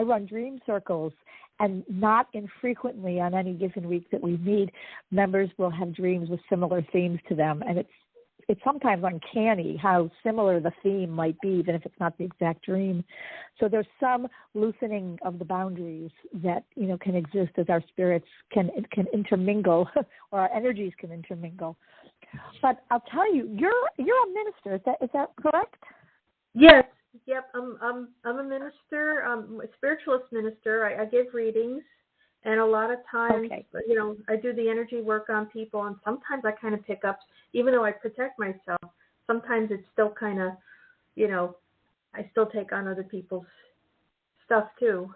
run dream circles, and not infrequently on any given week that we meet, members will have dreams with similar themes to them. And it's sometimes uncanny how similar the theme might be, even if it's not the exact dream. So there's some loosening of the boundaries that, can exist as our spirits can intermingle, or our energies can intermingle. But I'll tell you, you're a minister. Is that correct? Yes. Yep, I'm a minister, a spiritualist minister. I give readings, and a lot of times, I do the energy work on people, and sometimes I kind of pick up, even though I protect myself, sometimes it's still kind of, I still take on other people's stuff too.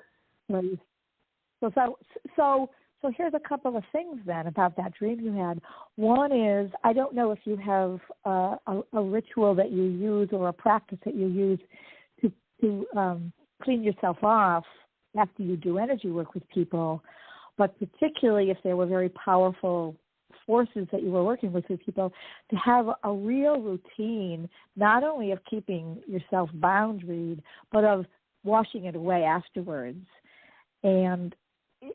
Right. So here's a couple of things then about that dream you had. One is, I don't know if you have a ritual that you use or a practice that you use to clean yourself off after you do energy work with people, but particularly if there were very powerful forces that you were working with people, to have a real routine, not only of keeping yourself boundaried, but of washing it away afterwards. And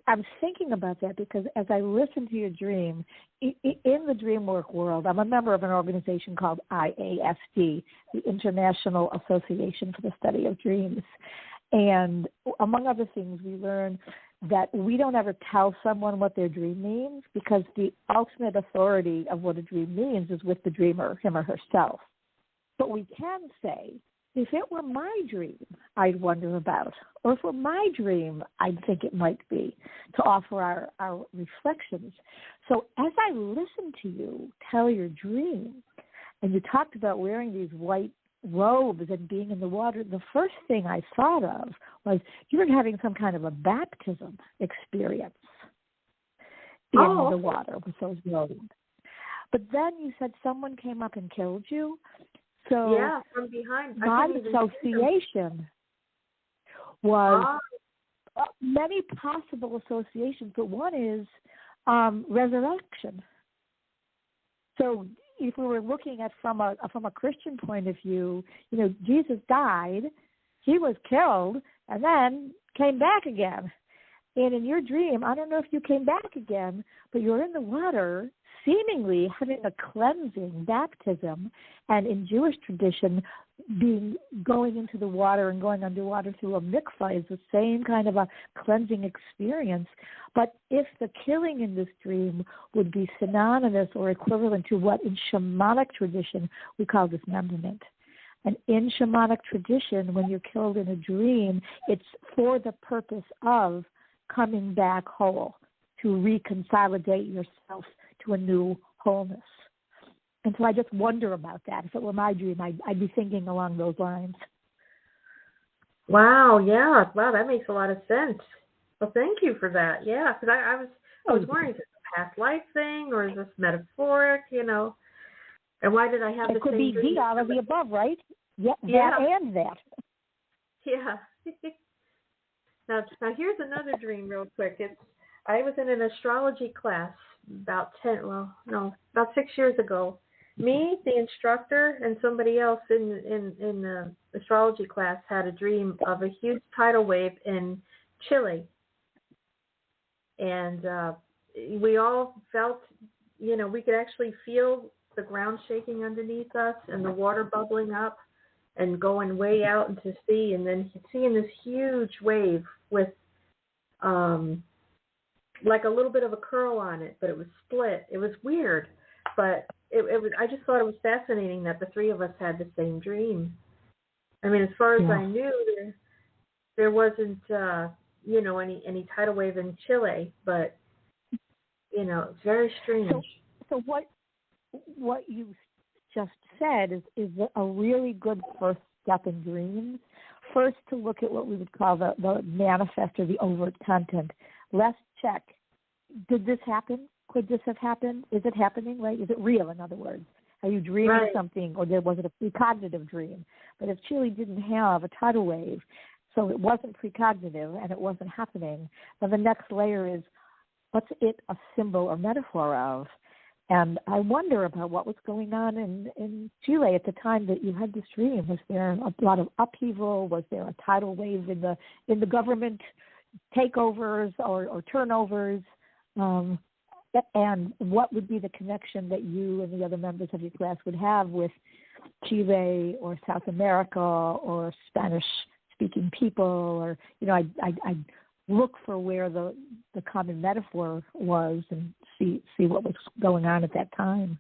I'm thinking about that because as I listen to your dream, in the Dreamwork world, I'm a member of an organization called IASD, the International Association for the Study of Dreams. And among other things, we learn that we don't ever tell someone what their dream means because the ultimate authority of what a dream means is with the dreamer, him or herself. But we can say, if it were my dream, I'd wonder about, or if it were my dream, I'd think it might be, to offer our reflections. So as I listened to you tell your dream, and you talked about wearing these white robes and being in the water, the first thing I thought of was you were having some kind of a baptism experience in the water with those robes. But then you said someone came up and killed you. So yeah, from behind. My association was many possible associations, but one is resurrection. So if we were looking at from a Christian point of view, Jesus died, he was killed, and then came back again. And in your dream, I don't know if you came back again, but you're in the water, seemingly having a cleansing baptism, and in Jewish tradition, going into the water and going underwater through a mikvah is the same kind of a cleansing experience. But if the killing in this dream would be synonymous or equivalent to what in shamanic tradition we call dismemberment. And in shamanic tradition, when you're killed in a dream, it's for the purpose of coming back whole, to reconsolidate yourself to a new wholeness. And so I just wonder about that. If it were my dream, I'd be thinking along those lines. Wow, yeah. Wow, that makes a lot of sense. Well, thank you for that. Yeah, because I was wondering, is this a past life thing or is this metaphoric, And why did I have the same dream? It could be all of the above, right? Yeah, that and that. Yeah. Now here's another dream real quick. It's I was in an astrology class about 6 years ago. Me, the instructor, and somebody else in the astrology class had a dream of a huge tidal wave in Chile. And we all felt, we could actually feel the ground shaking underneath us and the water bubbling up and going way out into sea, and then seeing this huge wave with like a little bit of a curl on it, but it was split. It was weird, but it was. I just thought it was fascinating that the three of us had the same dream. I mean, as far as I knew, there wasn't any tidal wave in Chile, but it's very strange. So what you just said is a really good first step in dreams. First, to look at what we would call the manifest or the overt content. Let's check. Did this happen? Could this have happened? Is it happening, right? Is it real, in other words? Are you dreaming something, or was it a precognitive dream? But if Chile didn't have a tidal wave, so it wasn't precognitive and it wasn't happening, then the next layer is, what's it a symbol or metaphor of? And I wonder about what was going on in Chile at the time that you had this dream. Was there a lot of upheaval? Was there a tidal wave in the government takeovers or turnovers? And what would be the connection that you and the other members of your class would have with Chile or South America or Spanish-speaking people? Or I look for where the common metaphor was and see what was going on at that time.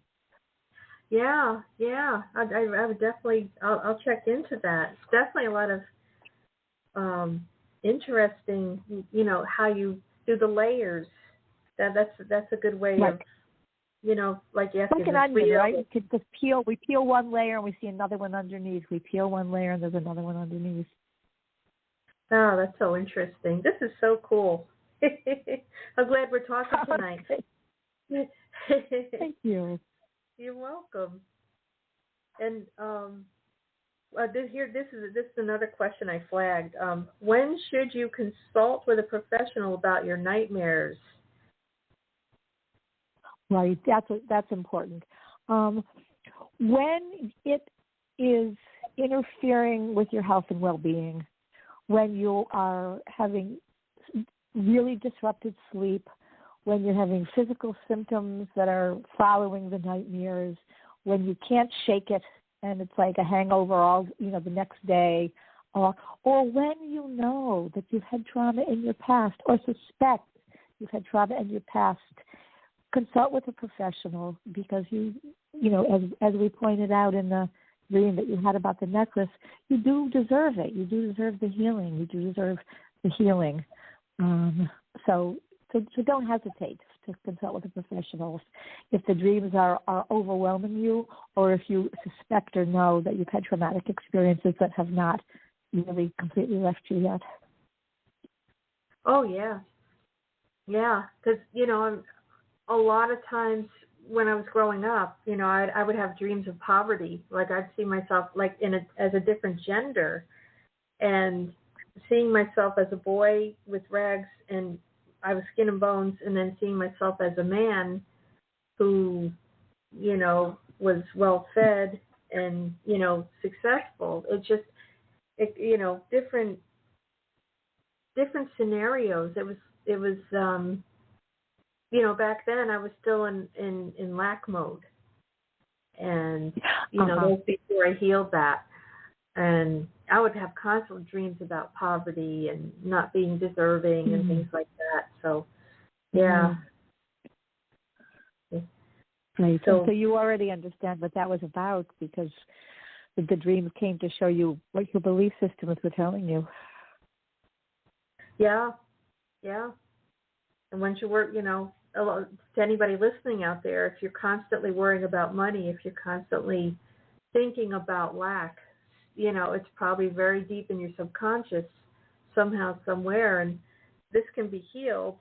Yeah. I would definitely. I'll check into that. It's definitely a lot of interesting. How you do the layers. That's a good way of. Like you have like an onion, right? We could just we peel one layer and we see another one underneath. We peel one layer and there's another one underneath. Oh, that's so interesting. This is so cool. I'm glad we're talking tonight. Thank you. You're welcome. And this is another question I flagged. When should you consult with a professional about your nightmares? Right, that's important. When it is interfering with your health and well-being, when you are having really disrupted sleep, when you're having physical symptoms that are following the nightmares, when you can't shake it and it's like a hangover all the next day, or when you know that you've had trauma in your past or suspect you've had trauma in your past, consult with a professional, because as we pointed out in the dream that you had about the necklace, you do deserve it. You do deserve the healing. You do deserve the healing. So don't hesitate to consult with a professional if the dreams are overwhelming you, or if you suspect or know that you've had traumatic experiences that have not really completely left you yet. Oh, yeah. Yeah, because, a lot of times when I was growing up, I would have dreams of poverty. Like I'd see myself like as a different gender, and seeing myself as a boy with rags and I was skin and bones, and then seeing myself as a man who, was well fed and, successful. Different scenarios. It was back then I was still in lack mode, and that was before I healed that, and I would have constant dreams about poverty and not being deserving and things like that. So, yeah. Right. So you already understand what that was about, because the dreams came to show you what your belief systems were telling you. Yeah. And once you work, to anybody listening out there, if you're constantly worrying about money, if you're constantly thinking about lack, it's probably very deep in your subconscious somehow, somewhere, and this can be healed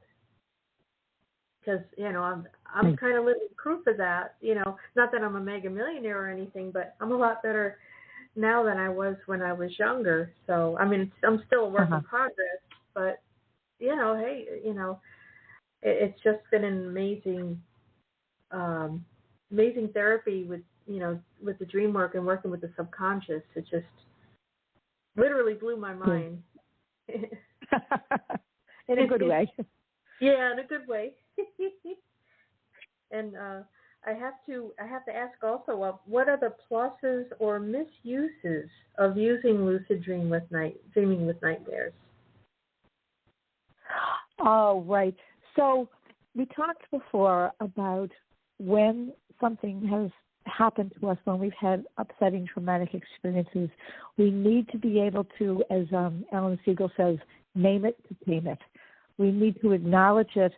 because, I'm kind of living proof of that, not that I'm a mega millionaire or anything, but I'm a lot better now than I was when I was younger. So, I mean, I'm still a work in progress, but, hey, it's just been an amazing, amazing therapy with with the dream work and working with the subconscious. It just literally blew my mind. In a good way. Yeah, in a good way. And I have to ask also, what are the pluses or misuses of using lucid dreaming with nightmares? Oh, right. So we talked before about when something has happened to us, when we've had upsetting traumatic experiences, we need to be able to, as Alan Siegel says, name it to tame it. We need to acknowledge it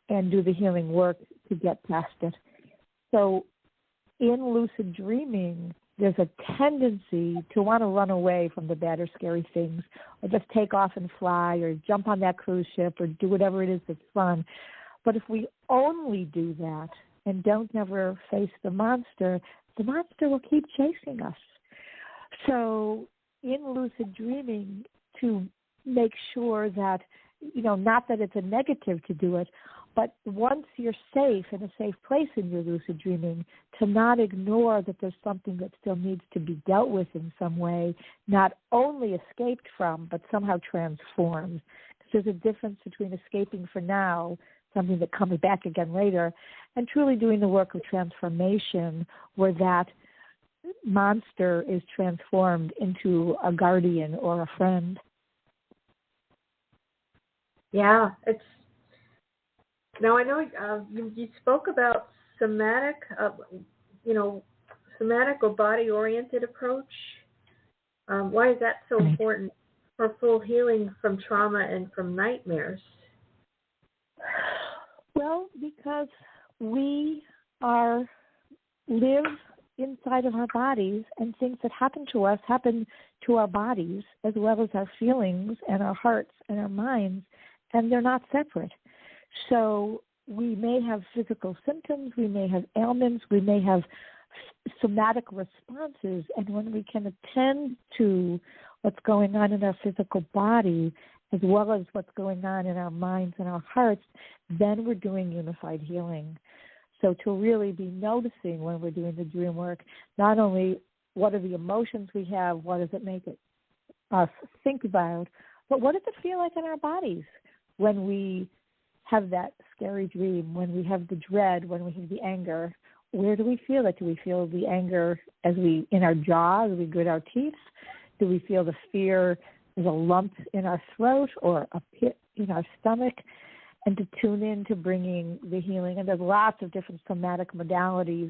and do the healing work to get past it. So in lucid dreaming, there's a tendency to want to run away from the bad or scary things, or just take off and fly, or jump on that cruise ship, or do whatever it is that's fun. But if we only do that and don't ever face the monster will keep chasing us. So in lucid dreaming, to make sure that, not that it's a negative to do it, but once you're safe, in a safe place in your lucid dreaming, to not ignore that there's something that still needs to be dealt with in some way, not only escaped from, but somehow transformed. Because there's a difference between escaping for now, something that comes back again later, and truly doing the work of transformation where that monster is transformed into a guardian or a friend. Yeah, Now I know you spoke about somatic or body-oriented approach. Why is that so important for full healing from trauma and from nightmares? Well, because we live inside of our bodies, and things that happen to us happen to our bodies as well as our feelings and our hearts and our minds, and they're not separate. So we may have physical symptoms, we may have ailments, we may have somatic responses, and when we can attend to what's going on in our physical body as well as what's going on in our minds and our hearts, then we're doing unified healing. So to really be noticing when we're doing the dream work, not only what are the emotions we have, what does it make us think about, but what does it feel like in our bodies when we have that scary dream, when we have the dread, when we have the anger? Where do we feel it? Do we feel the anger in our jaw as we grit our teeth? Do we feel the fear as a lump in our throat or a pit in our stomach? And to tune in to bringing the healing. And there's lots of different somatic modalities,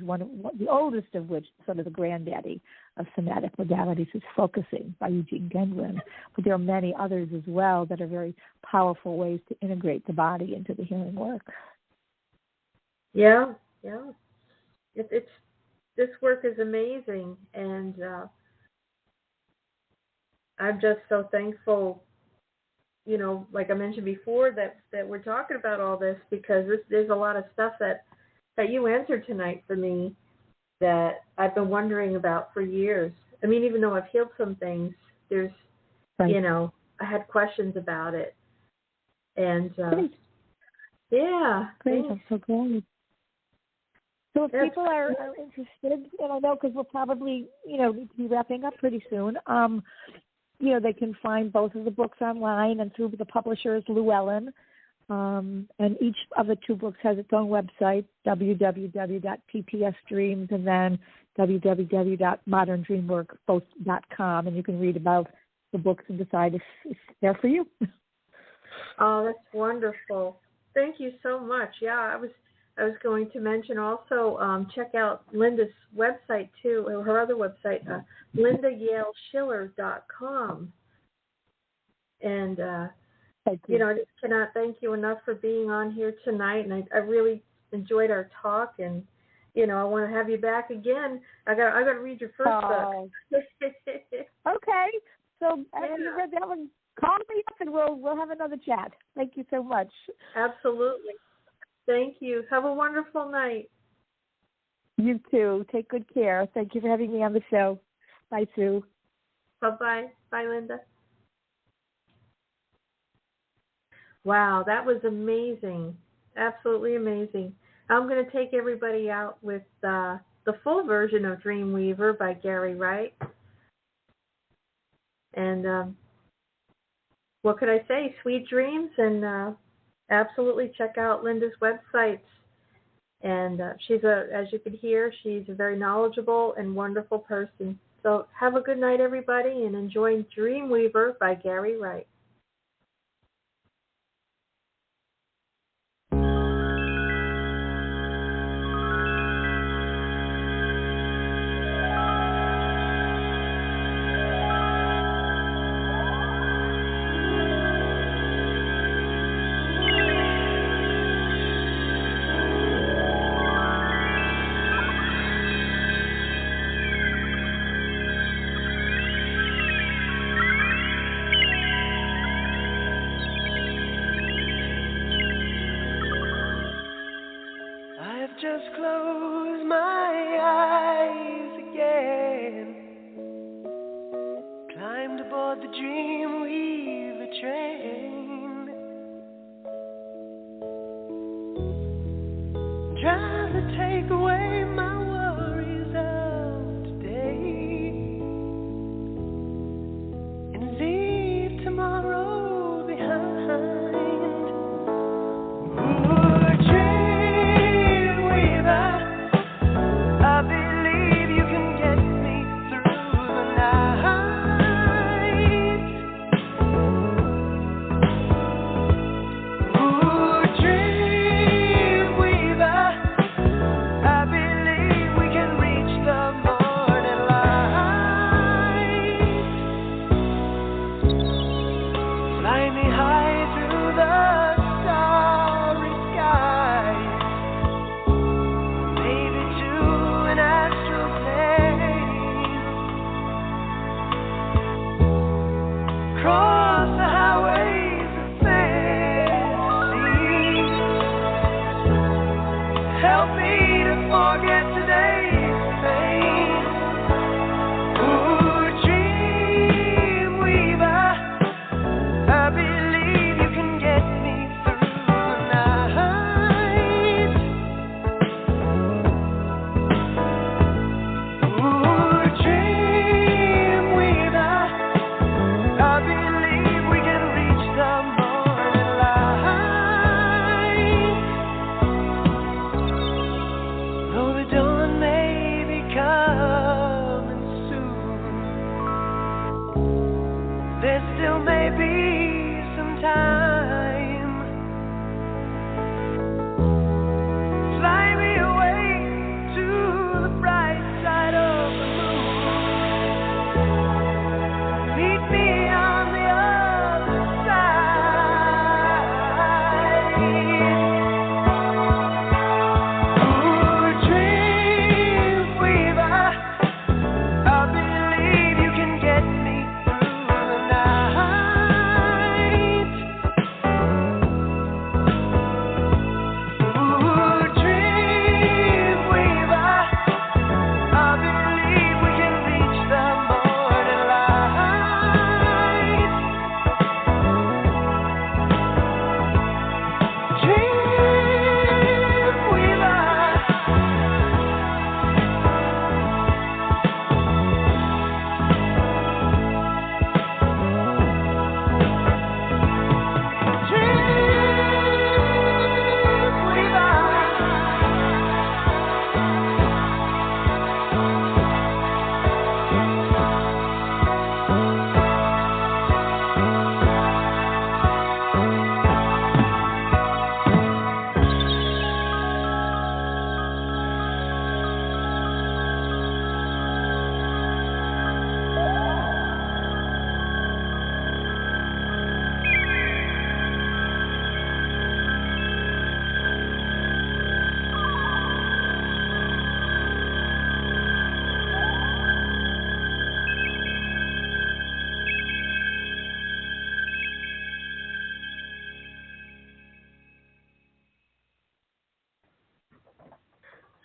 the oldest of which, sort of the granddaddy of somatic modalities, is focusing by Eugene Gendlin. But there are many others as well that are very powerful ways to integrate the body into the healing work. Yeah. This work is amazing, and I'm just so thankful, like I mentioned before, that we're talking about all this, because there's a lot of stuff that you answered tonight for me that I've been wondering about for years. I mean, even though I've healed some things, there's, right. I had questions about it. And, Great. Yeah. Great, Thanks. I'm so glad. So if people are interested, and I know because we'll probably, need to be wrapping up pretty soon, they can find both of the books online and through the publishers, Llewellyn. And each of the two books has its own website, www.PTSDreams, and then www.moderndreamwork.com. And you can read about the books and decide if they're for you. Oh, that's wonderful. Thank you so much. Yeah, I was going to mention also, check out Linda's website too, or her other website, LindaYaelSchiller.com. And, I just cannot thank you enough for being on here tonight. And I really enjoyed our talk. And, I want to have you back again. I got to read your first book. Okay. So after you read that one, call me up and we'll have another chat. Thank you so much. Absolutely. Thank you. Have a wonderful night. You too. Take good care. Thank you for having me on the show. Bye, Sue. Bye-bye. Bye, Linda. Wow, that was amazing. Absolutely amazing. I'm going to take everybody out with the full version of Dreamweaver by Gary Wright. And what could I say? Sweet dreams, and absolutely check out Linda's websites. And she's as you can hear, she's a very knowledgeable and wonderful person. So have a good night, everybody, and enjoy Dreamweaver by Gary Wright. Just close my eyes again. Climbed aboard the Dreamweaver train. Try to take away my worries of today and leave tomorrow behind.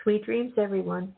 Sweet dreams, everyone.